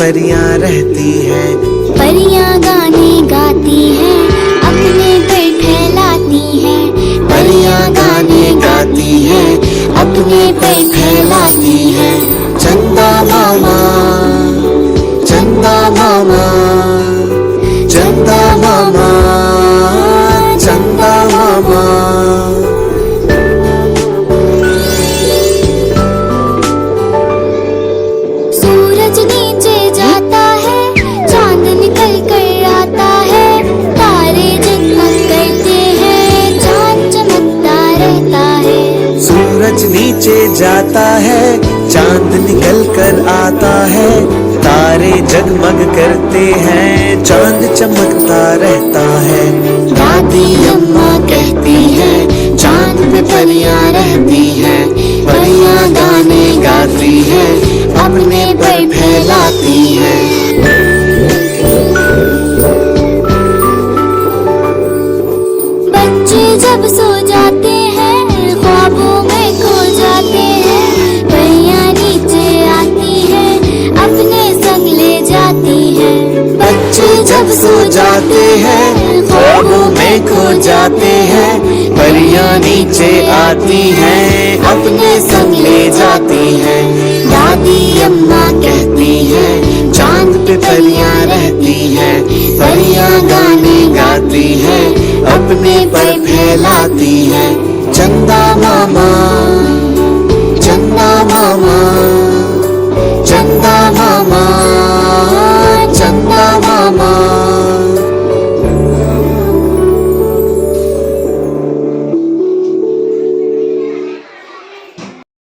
परियां रहती हैं। परियां गाने गाती हैं, अपने पर फैलाती हैं। परियां गाने गाती हैं, अपने पर फैलाती हैं। चंदा मामा, चंदा मामा, चंदा मामा, चंदा मामा। सूरज नीचे जाता है, चांद निकल कर आता है। तारे जगमग करते हैं, चांद चमकता रहता है। सूरज नीचे जाता है, चांद निकल कर आता है। तारे जगमग करते हैं, चांद चमकता रहता है। दादी अम्मा कहती है, चांद पे परियां रहती हैं। परियां गाने गाती हैं, अपने पर फैलाती हैं। बच्चे जब सो जाते हैं, ख्वाबों में खो जाते हैं। परियां नीचे आती हैं, अपने संग ले जाती हैं। बच्चे जब सो जाते हैं, ख्वाबों में खो जाते हैं। परियां नीचे आती हैं, अपने संग ले जाती हैं। दादी अम्मा कहती हैं, चांद पे परियां रहती हैं। परियां गाने गाती हैं, अपने पर फैलाती हैं। चंदा मामा, चंदा मामा।